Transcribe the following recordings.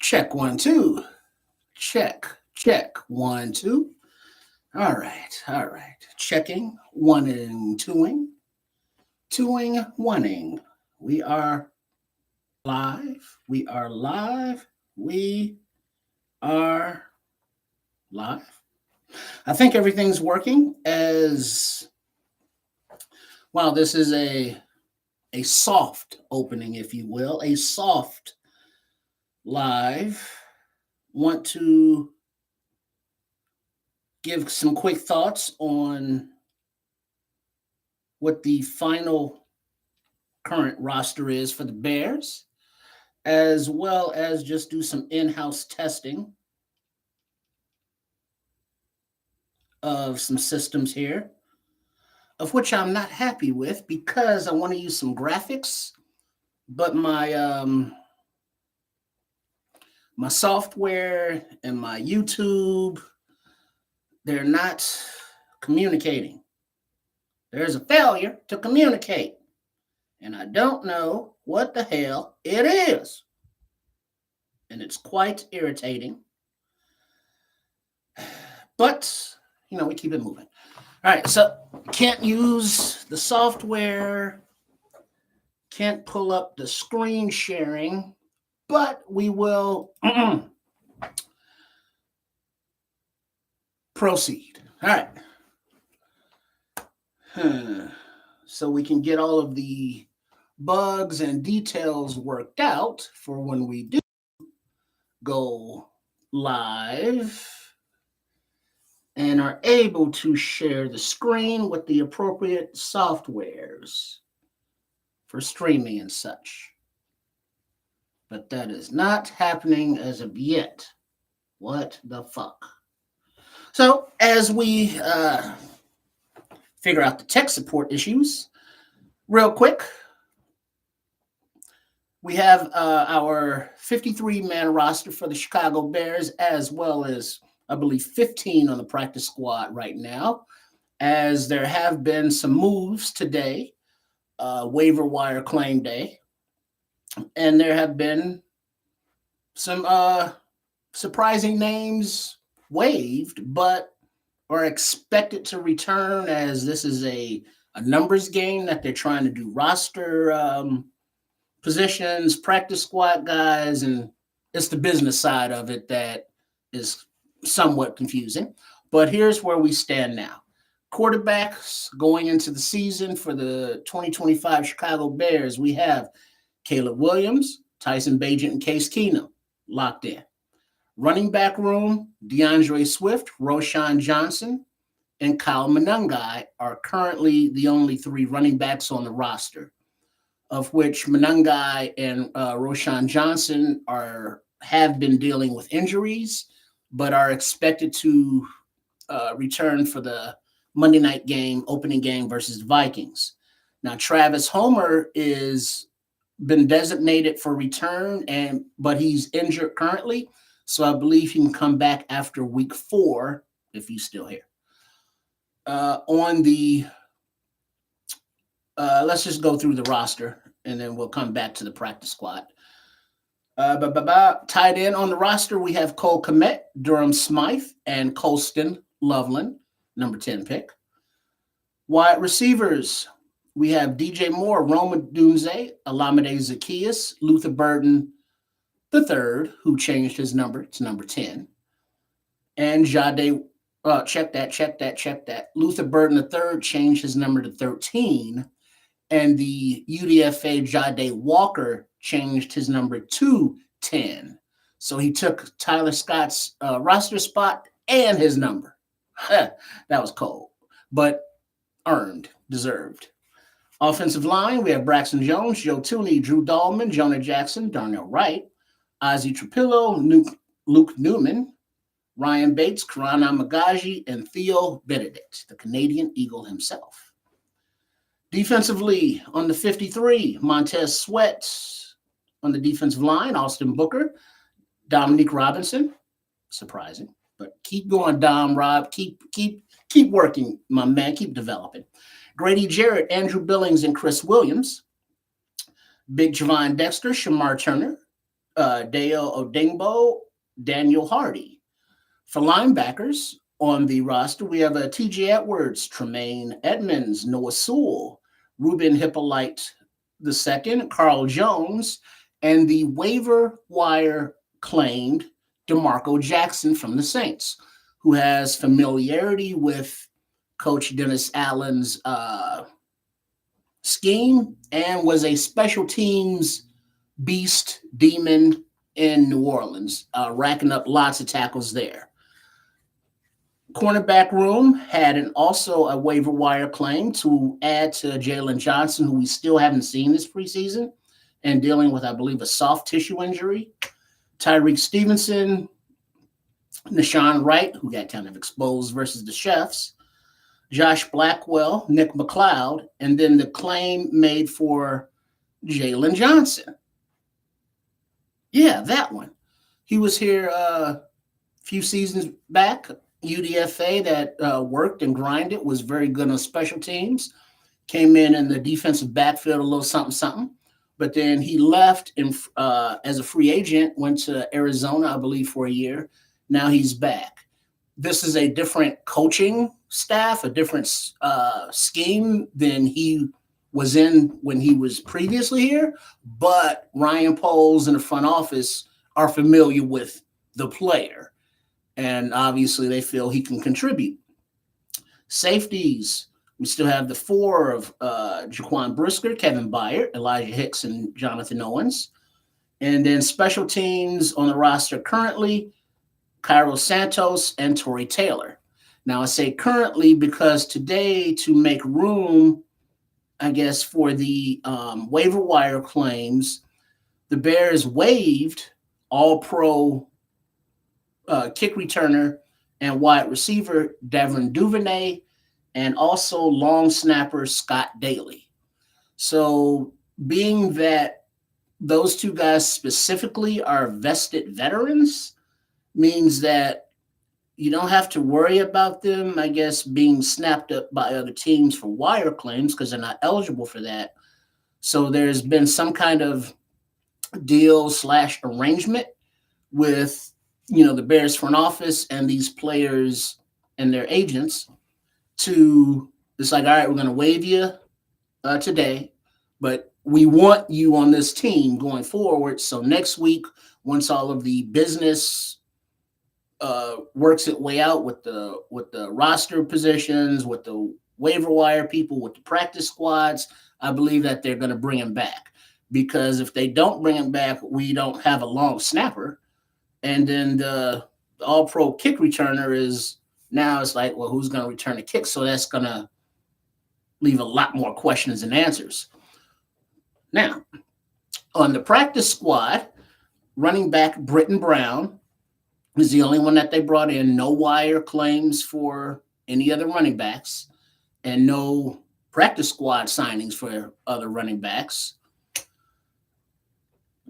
Check 1 2. Check 1 2. All right. Checking, oneing, twoing, oneing. We are live. We are live. We are live. I think everything's working as well. This is a soft opening, if you will, a soft live. Want to give some quick thoughts on what the final current roster is for the Bears, as well as just do some in house testing of some systems here, of which I'm not happy with because I want to use some graphics, but my software and my YouTube, they're not communicating. There's a failure to communicate, and I don't know what the hell it is. And it's quite irritating. But, we keep it moving. All right, so can't use the software, can't pull up the screen sharing, but we will proceed. All right. So we can get all of the bugs and details worked out for when we do go live and are able to share the screen with the appropriate softwares for streaming and such. But that is not happening as of yet. What the fuck? So as we figure out the tech support issues, real quick, we have our 53-man roster for the Chicago Bears, as well as, I believe, 15 on the practice squad right now, as there have been some moves today, waiver wire claim day, and there have been some surprising names waived, but are expected to return, as this is a numbers game that they're trying to do roster positions, practice squad guys, and it's the business side of it that is somewhat confusing. But here's where we stand now. Quarterbacks going into the season for the 2025 Chicago Bears, we have Caleb Williams, Tyson Bagent, and Case Keenum locked in. Running back room, DeAndre Swift, Roshan Johnson, and Kyle Monangai are currently the only three running backs on the roster, of which Monangai and Roshan Johnson have been dealing with injuries, but are expected to return for the Monday night game, opening game versus the Vikings. Now, Travis Homer is been designated for return, but he's injured currently, so I believe he can come back after week 4 if he's still here. Let's just go through the roster, and then we'll come back to the practice squad. Tied in on the roster, we have Cole Kmet, Durham Smythe, and Colston Loveland, number 10 pick. Wide receivers, we have DJ Moore, Roma Dunze, Olamide Zaccheaus, Luther Burden III, who changed his number to number 10, and Jade. Check that. Luther Burden III changed his number to 13, and the UDFA Jade Walker changed his number to 10. So he took Tyler Scott's roster spot and his number. That was cold, but earned, deserved. Offensive line, we have Braxton Jones, Joe Tooney, Drew Dahlman, Jonah Jackson, Darnell Wright, Ozzie Trapillo, Luke Newman, Ryan Bates, Karana Magaji, and Theo Benedict, the Canadian Eagle himself. Defensively, on the 53, Montez Sweat. On the defensive line, Austin Booker, Dominique Robinson. Surprising, but keep going, Dom, Rob. Keep working, my man. Keep developing. Grady Jarrett, Andrew Billings, and Chris Williams. Big Javon Dexter, Shamar Turner, Dale Odingbo, Daniel Hardy. For linebackers on the roster, we have T.J. Edwards, Tremaine Edmonds, Noah Sewell, Ruben Hippolyte II, Carl Jones, and the waiver wire claimed DeMarco Jackson from the Saints, who has familiarity with Coach Dennis Allen's scheme and was a special teams beast demon in New Orleans, racking up lots of tackles there. Cornerback room had also a waiver wire claim to add to Jalen Johnson, who we still haven't seen this preseason, and dealing with, I believe, a soft tissue injury. Tyreek Stevenson, Nashawn Wright, who got kind of exposed versus the Chefs, Josh Blackwell, Nick McLeod, and then the claim made for Jalen Johnson. Yeah, that one. He was here a few seasons back. UDFA that worked and grinded, was very good on special teams, came in the defensive backfield a little something. But then he left as a free agent, went to Arizona, I believe, for a year. Now he's back. This is a different coaching staff, a different scheme than he was in when he was previously here. But Ryan Poles in the front office are familiar with the player. And obviously they feel he can contribute. Safeties, we still have the four of Jaquan Brisker, Kevin Byard, Elijah Hicks, and Jonathan Owens. And then special teams on the roster currently, Cairo Santos and Torrey Taylor. Now I say currently because today, to make room, I guess, for the waiver wire claims, the Bears waived all-pro kick returner and wide receiver Devin Duvernay, and also long snapper Scott Daly. So being that those two guys specifically are vested veterans means that you don't have to worry about them, I guess, being snapped up by other teams for wire claims because they're not eligible for that. So there's been some kind of deal / arrangement with the Bears front office and these players and their agents to, it's like, all right, we're going to waive you today, but we want you on this team going forward. So next week, once all of the business works its way out with the roster positions, with the waiver wire people, with the practice squads, I believe that they're going to bring him back. Because if they don't bring him back, we don't have a long snapper. And then the all-pro kick returner is now it's like, well, who's going to return the kick? So that's going to leave a lot more questions than answers. Now, on the practice squad, running back Britton Brown is the only one that they brought in. No wire claims for any other running backs and no practice squad signings for other running backs.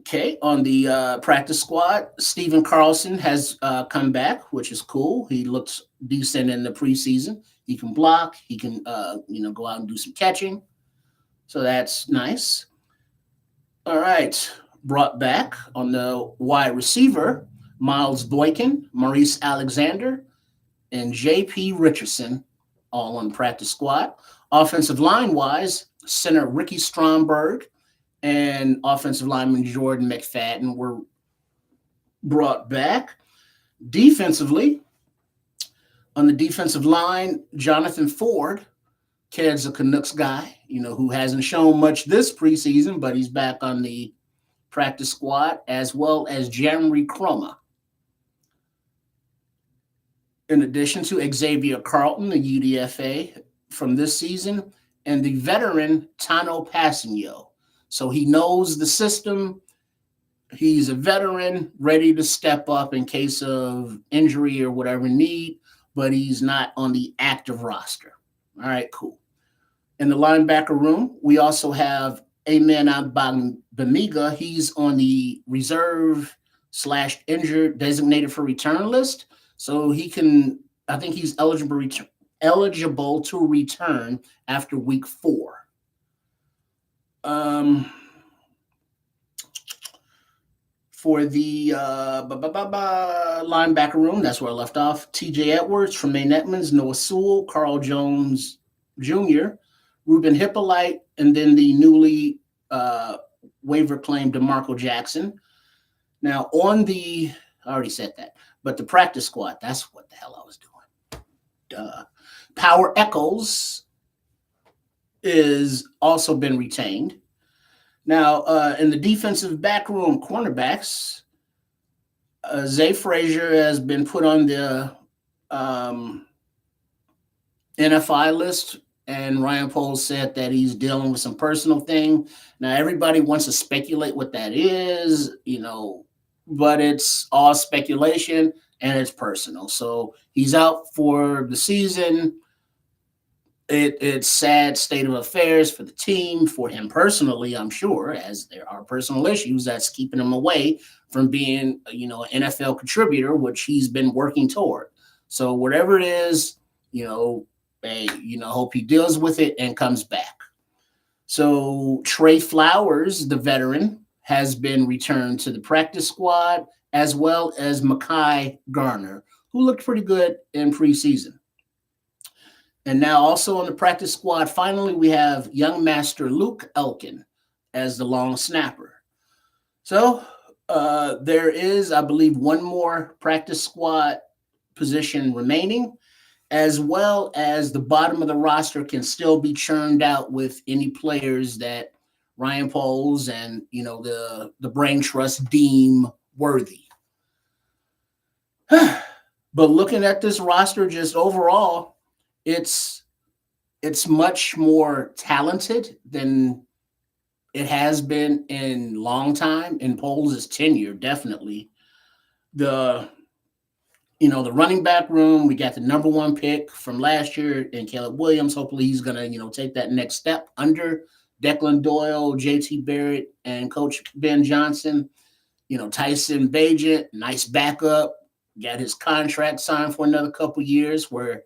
Okay, on the practice squad, Stephen Carlson has come back, which is cool. He looks decent in the preseason. He can block. He can, go out and do some catching. So that's nice. All right, brought back on the wide receiver, Miles Boykin, Maurice Alexander, and J.P. Richardson, all on the practice squad. Offensive line-wise, center Ricky Stromberg and offensive lineman Jordan McFadden were brought back. Defensively, on the defensive line, Jonathan Ford, kid's a Canucks guy, who hasn't shown much this preseason, but he's back on the practice squad, as well as Jeremy Croma. In addition to Xavier Carlton, the UDFA from this season, and the veteran Tano Passanio. So he knows the system. He's a veteran, ready to step up in case of injury or whatever need, but he's not on the active roster. All right, cool. In the linebacker room, we also have Amen Bamiga. He's on the reserve / injured designated for return list. So he can, I think he's eligible to return after week 4. For the linebacker room, that's where I left off. TJ Edwards, Tremaine Edmonds, Noah Sewell, Carl Jones Jr., Ruben Hippolyte, and then the newly uh, waiver claim DeMarco Jackson. Now, I already said that, but the practice squad, that's what the hell I was doing. Duh. Power Echols is also been retained. Now, in the defensive back room, cornerbacks, Zay Frazier has been put on the um, NFI list, and Ryan Poles said that he's dealing with some personal thing. Now, everybody wants to speculate what that is, but it's all speculation and it's personal. So he's out for the season. It's sad state of affairs for the team, for him personally, I'm sure, as there are personal issues that's keeping him away from being, an NFL contributor, which he's been working toward. So whatever it is, hope he deals with it and comes back. So Trey Flowers, the veteran, has been returned to the practice squad, as well as Mekhi Garner, who looked pretty good in preseason. And now also on the practice squad, finally, we have young master Luke Elkin as the long snapper. So there is, I believe, one more practice squad position remaining, as well as the bottom of the roster can still be churned out with any players that Ryan Poles and, the brain trust deem worthy. But looking at this roster just overall, it's much more talented than it has been in long time in Poles' tenure. Definitely the running back room. We got the number one pick from last year in Caleb Williams. Hopefully he's gonna take that next step under Declan Doyle, JT Barrett, and Coach Ben Johnson. Tyson Bagent, nice backup. Got his contract signed for another couple years, where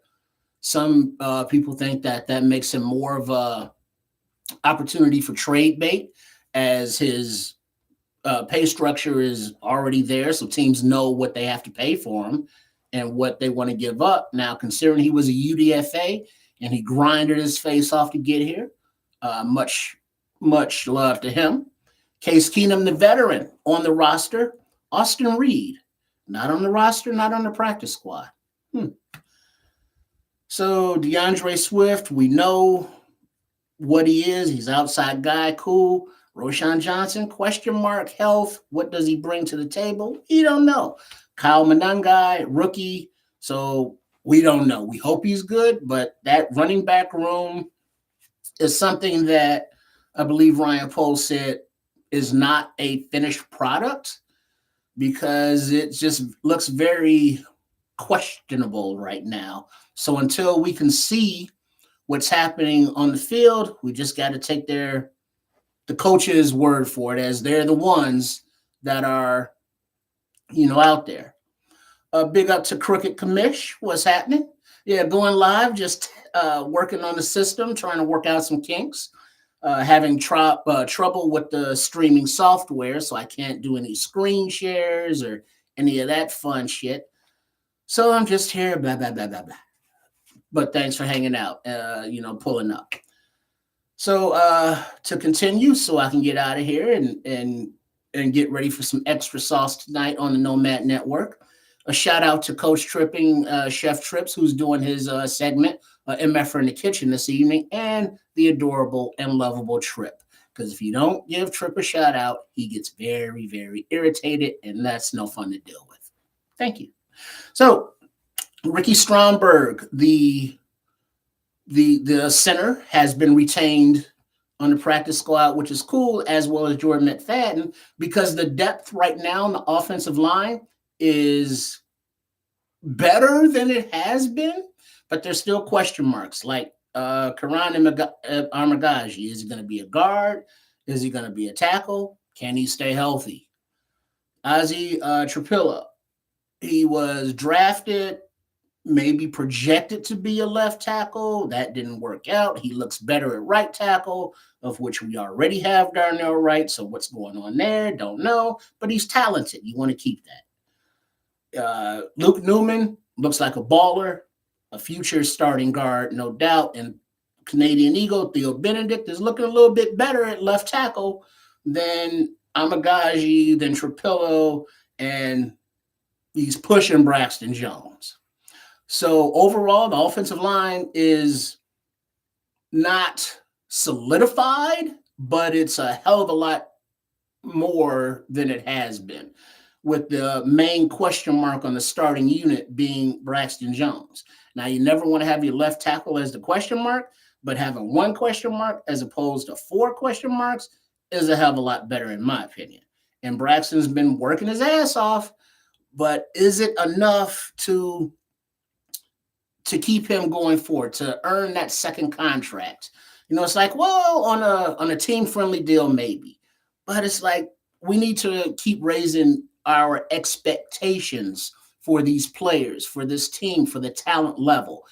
some people think that makes him more of a opportunity for trade bait, as his pay structure is already there, so teams know what they have to pay for him and what they want to give up. Now, considering he was a UDFA and he grinded his face off to get here, much love to him. Case Keenum, the veteran, on the roster. Austin Reed, not on the roster, not on the practice squad. So DeAndre Swift, we know what he is. He's an outside guy, cool. Roschon Johnson, question mark, health. What does he bring to the table? We don't know. Kyle Monangai, rookie. So we don't know. We hope he's good, but that running back room is something that I believe Ryan Poles said is not a finished product, because it just looks very questionable right now. So until we can see what's happening on the field, we just got to take the coach's word for it, as they're the ones that are, out there. Big up to Crooked Commish. What's happening? Yeah, going live, just working on the system, trying to work out some kinks. Having trouble with the streaming software, so I can't do any screen shares or any of that fun shit. So I'm just here, blah, blah, blah, blah, blah. But thanks for hanging out, pulling up. So to continue, so I can get out of here and get ready for some extra sauce tonight on the Nomad Network. A shout out to Coach Tripping, Chef Trips, who's doing his segment, MF in the Kitchen this evening, and the adorable and lovable Trip. Because if you don't give Trip a shout out, he gets very, very irritated, and that's no fun to deal with. Thank you. So Ricky Stromberg, the center, has been retained on the practice squad, which is cool, as well as Jordan McFadden, because the depth right now on the offensive line is better than it has been, but there's still question marks, like Karan Armagaji. Is he going to be a guard? Is he going to be a tackle? Can he stay healthy? Ozzy Trapilla, he was drafted maybe projected to be a left tackle. That didn't work out. He looks better at right tackle, of which we already have Darnell Wright. So what's going on there? Don't know. But he's talented. You want to keep that. Luke Newman looks like a baller, a future starting guard, no doubt. And Canadian Eagle, Theo Benedict, is looking a little bit better at left tackle than Amagaji, than Trapillo, and he's pushing Braxton Jones. So overall, the offensive line is not solidified, but it's a hell of a lot more than it has been, with the main question mark on the starting unit being Braxton Jones. Now, you never want to have your left tackle as the question mark, but having one question mark as opposed to 4 question marks is a hell of a lot better, in my opinion. And Braxton's been working his ass off, but is it enough to keep him going forward, to earn that second contract? It's like, well, on a team friendly deal, maybe, but it's like we need to keep raising our expectations for these players, for this team, for the talent level.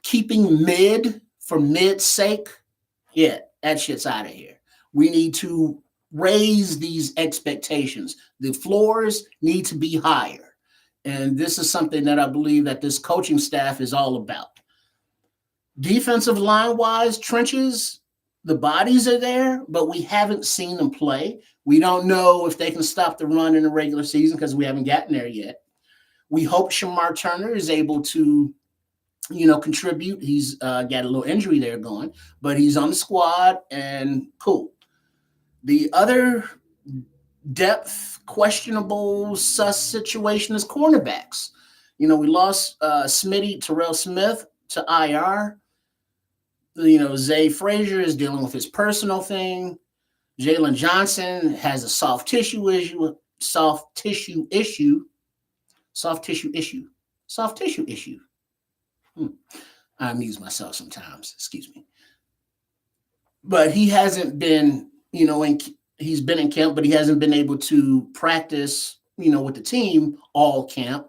Keeping mid for mid's sake, yeah, that shit's out of here. We need to raise these expectations. The floors need to be higher. And this is something that I believe that this coaching staff is all about. Defensive line-wise, trenches, the bodies are there, but we haven't seen them play. We don't know if they can stop the run in the regular season because we haven't gotten there yet. We hope Shamar Turner is able to, contribute. He's got a little injury there going, but he's on the squad and cool. The other depth, questionable, sus situation is cornerbacks. We lost Smitty, Terrell Smith to IR. Zay Frazier is dealing with his personal thing. Jalen Johnson has a soft tissue issue. I amuse myself sometimes. Excuse me. But he hasn't been, he's been in camp, but he hasn't been able to practice, with the team all camp.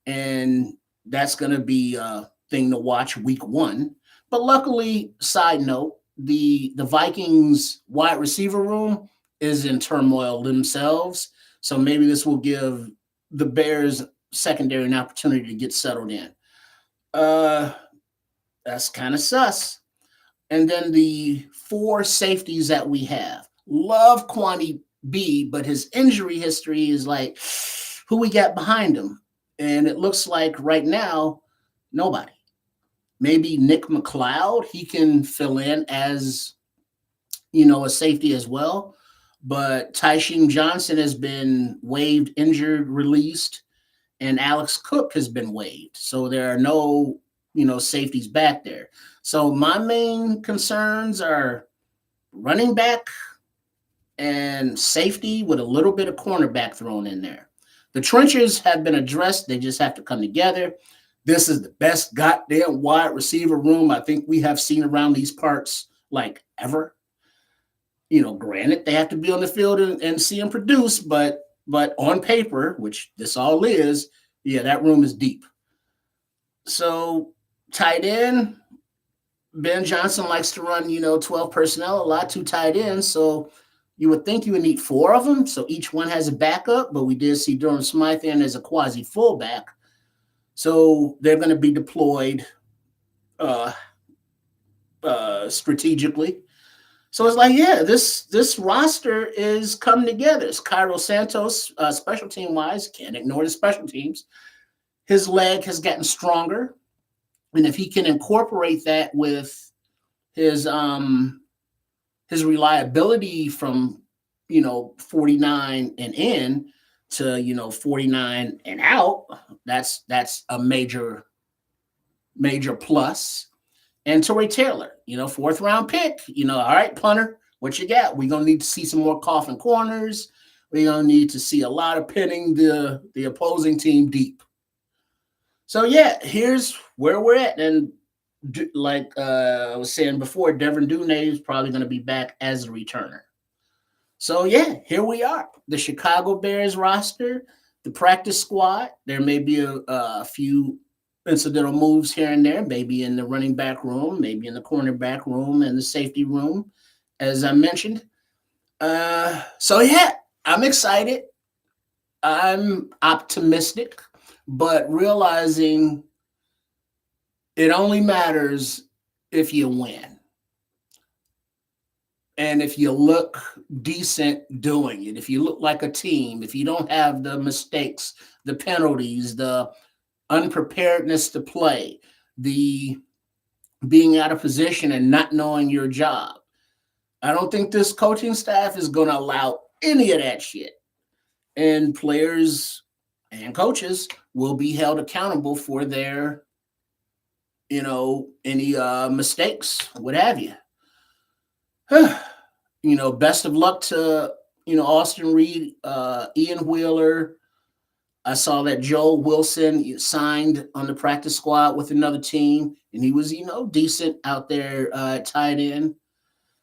And that's going to be a thing to watch week 1. But luckily, side note, the Vikings wide receiver room is in turmoil themselves. So maybe this will give the Bears secondary an opportunity to get settled in. That's kind of sus. And then the 4 safeties that we have. Love Kwani B, but his injury history is like, who we got behind him? And it looks like right now, nobody. Maybe Nick McLeod, he can fill in as, a safety as well. But Tysheem Johnson has been waived, injured, released, and Alex Cook has been waived. So there are no, safeties back there. So my main concerns are running back and safety with a little bit of cornerback thrown in there. The trenches have been addressed. They just have to come together. This is the best goddamn wide receiver room I think we have seen around these parts like ever. Granted, they have to be on the field and see them produce, but on paper, which this all is, yeah, that room is deep. So tight end, Ben Johnson likes to run, 12 personnel, a lot, 2 tight ends. So you would think you would need 4 of them. So each one has a backup, but we did see Durham Smythe in as a quasi fullback. So they're going to be deployed strategically. So it's like, yeah, this roster is coming together. It's Cairo Santos, special team wise, can't ignore the special teams. His leg has gotten stronger, and if he can incorporate that with his reliability from 49 and in to 49 and out, that's a major plus. And Torrey Taylor, 4th round pick, all right, punter, what you got? We're going to need to see some more coffin corners. We're going to need to see a lot of pinning the opposing team deep. So, yeah, here's where we're at. And like I was saying before, Devin Duvernay is probably going to be back as a returner. So, yeah, here we are. The Chicago Bears roster, the practice squad. There may be a few incidental moves here and there, maybe in the running back room, maybe in the cornerback room and the safety room, as I mentioned. So yeah, I'm excited. I'm optimistic, but realizing it only matters if you win and if you look decent doing it. If you look like a team, if you don't have the mistakes, the penalties, the unpreparedness to play, the being out of position and not knowing your job. I don't think this coaching staff is going to allow any of that shit. And players and coaches will be held accountable for their, any mistakes, what have you. Best of luck to, Austin Reed, Ian Wheeler. I saw that Joel Wilson signed on the practice squad with another team, and he was, decent out there tight end.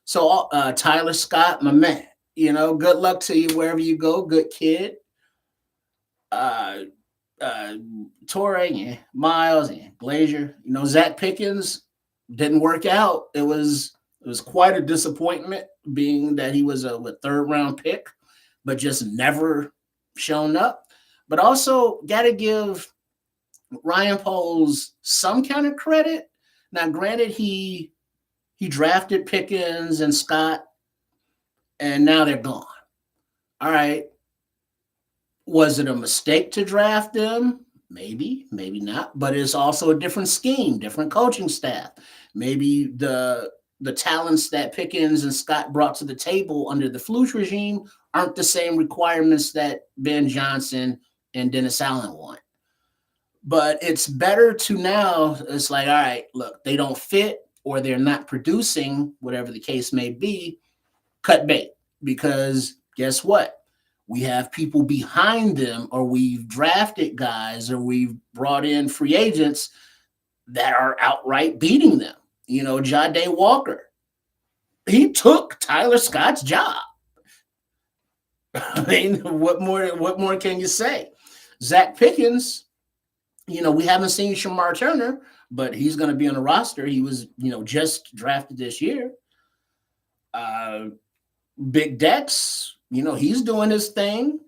So Tyler Scott, my man, good luck to you wherever you go. Good kid. Uh, uh, Torrey, yeah, Miles, yeah, Glazier. Zach Pickens didn't work out. It was quite a disappointment, being that he was a third round pick, but just never shown up. But also got to give Ryan Poles some kind of credit. Now, granted, he drafted Pickens and Scott, and now they're gone. All right. Was it a mistake to draft them? Maybe, maybe not. But it's also a different scheme, different coaching staff. Maybe the talents that Pickens and Scott brought to the table under the Fluke regime aren't the same requirements that Ben Johnson and Dennis Allen want. But it's better to now, it's like, all right, look, they don't fit or they're not producing, whatever the case may be, cut bait. Because guess what? We have people behind them, or we've drafted guys, or we've brought in free agents that are outright beating them. Jade Walker, he took Tyler Scott's job. I mean, what more can you say? Zach Pickens, we haven't seen Shamar Turner, but he's going to be on the roster. He was, just drafted this year. Big Dex, he's doing his thing.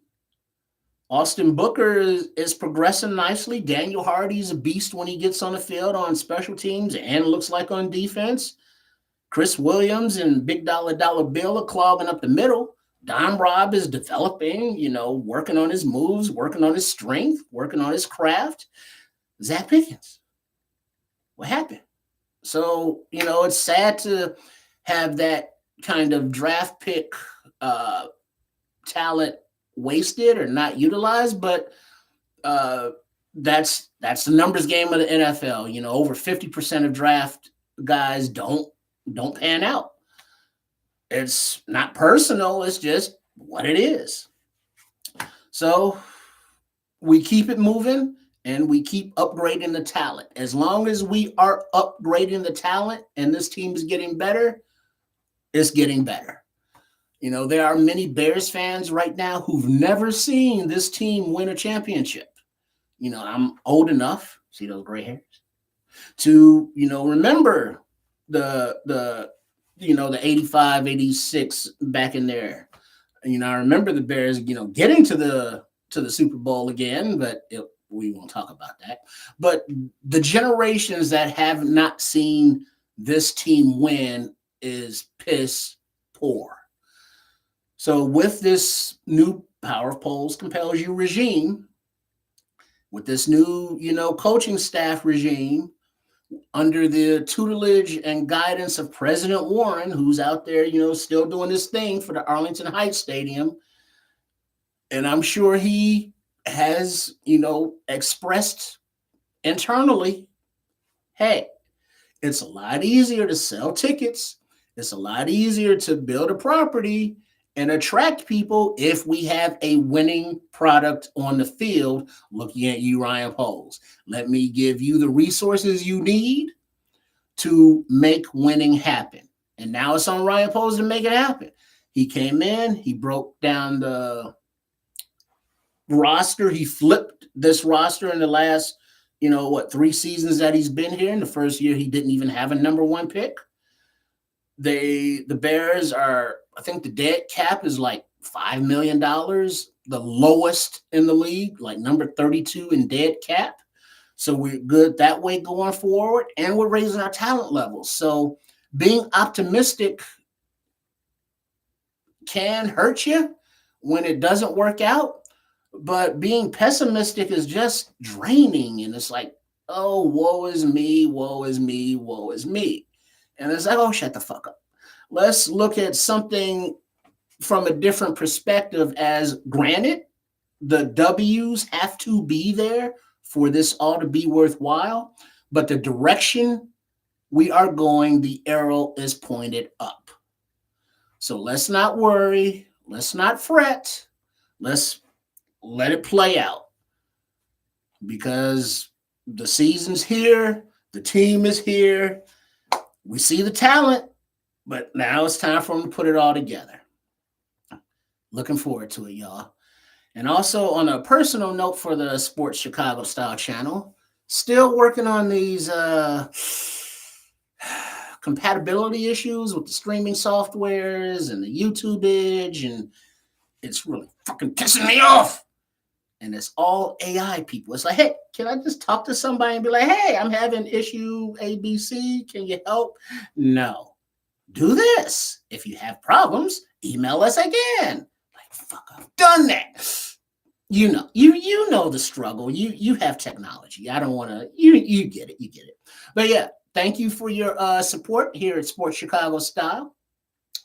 Austin Booker is progressing nicely. Daniel Hardy's a beast when he gets on the field on special teams and looks like on defense. Chris Williams and Big Dollar Bill are clogging up the middle. Don Robb is developing, working on his moves, working on his strength, working on his craft. Zach Pickens, what happened? So, it's sad to have that kind of draft pick talent wasted or not utilized, but that's the numbers game of the NFL. Over 50% of draft guys don't pan out. It's not personal, it's just what it is. So we keep it moving and we keep upgrading the talent. As long as we are upgrading the talent and this team is getting better, it's getting better. There are many Bears fans right now who've never seen this team win a championship. I'm old enough, see those gray hairs, to, remember the 85, 86 back in there. I remember the Bears, getting to the Super Bowl again, but we won't talk about that. But the generations that have not seen this team win is piss poor. So with this new Power of Polls Compels You regime, with this new, coaching staff regime, under the tutelage and guidance of President Warren, who's out there, still doing his thing for the Arlington Heights Stadium. And I'm sure he has, expressed internally, hey, it's a lot easier to sell tickets. It's a lot easier to build a property and attract people if we have a winning product on the field. Looking at you, Ryan Poles. Let me give you the resources you need to make winning happen. And now it's on Ryan Poles to make it happen. He came in, he broke down the roster, he flipped this roster in the last, what, 3 seasons that he's been here. In the first year, he didn't even have a number one pick. The Bears are, I think the dead cap is like $5 million, the lowest in the league, like number 32 in dead cap. So we're good that way going forward, and we're raising our talent levels. So being optimistic can hurt you when it doesn't work out, but being pessimistic is just draining. And it's like, oh, woe is me, woe is me, woe is me. And it's like, oh, shut the fuck up. Let's look at something from a different perspective. As granted, the W's have to be there for this all to be worthwhile, but the direction we are going, the arrow is pointed up. So let's not worry. Let's not fret. Let's let it play out, because the season's here. The team is here. We see the talent, but now it's time for them to put it all together. Looking forward to it, y'all. And also, on a personal note for the Sports Chicago Style channel, still working on these compatibility issues with the streaming softwares and the YouTubeage, and it's really fucking pissing me off. And it's all AI people. It's like, hey, can I just talk to somebody and be like, hey, I'm having issue ABC. Can you help? No. Do this. If you have problems, email us again. Like, fuck, I've done that. You know the struggle. You have technology. I don't want to. You get it. You get it. But yeah, thank you for your support here at Sports Chicago Style.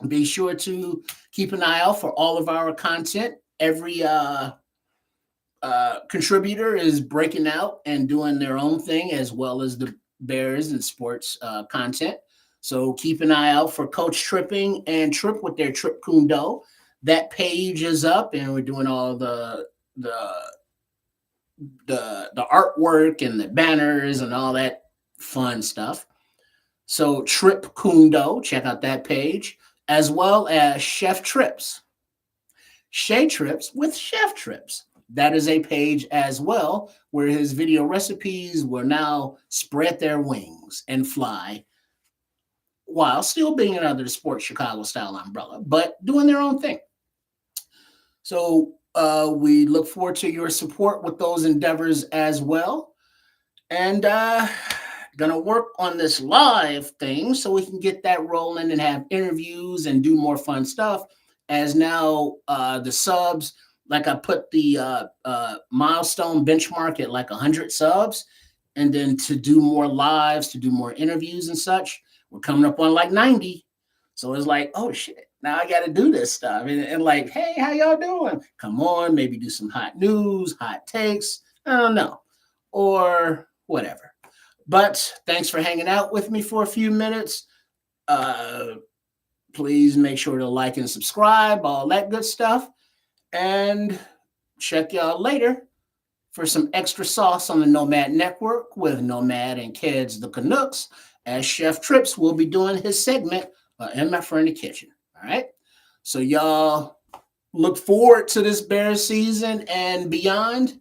Be sure to keep an eye out for all of our content. Every contributor is breaking out and doing their own thing, as well as the Bears and sports content. So keep an eye out for Coach Tripping and Trip with their Trip Kundo. That page is up, and we're doing all the artwork and the banners and all that fun stuff. So Trip Kundo, check out that page, as well as Chef Trips. Shea Trips with Chef Trips. That is a page as well, where his video recipes will now spread their wings and fly while still being under the Sports Chicago Style umbrella, but doing their own thing. So we look forward to your support with those endeavors as well. And gonna work on this live thing so we can get that rolling and have interviews and do more fun stuff, as now the subs, like I put the milestone benchmark at like 100 subs, and then to do more lives, to do more interviews and such, we're coming up on like 90. So it's like, oh shit, now I got to do this stuff. And like, hey, how y'all doing? Come on, maybe do some hot news, hot takes. I don't know, or whatever. But thanks for hanging out with me for a few minutes. Please make sure to like and subscribe, all that good stuff. And check y'all later for some extra sauce on the Nomad Network with Nomad and Kids the Canucks, as Chef Trips will be doing his segment in my friendly kitchen. All right. So y'all look forward to this Bears season and beyond.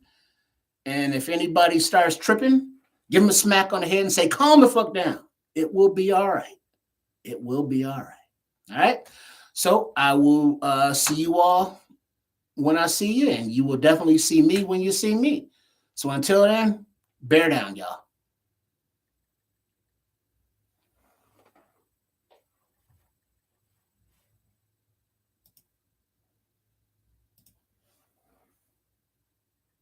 And if anybody starts tripping, give them a smack on the head and say, calm the fuck down. It will be all right. It will be all right. All right. So I will see you all when I see you, and you will definitely see me when you see me. So until then, bear down, y'all.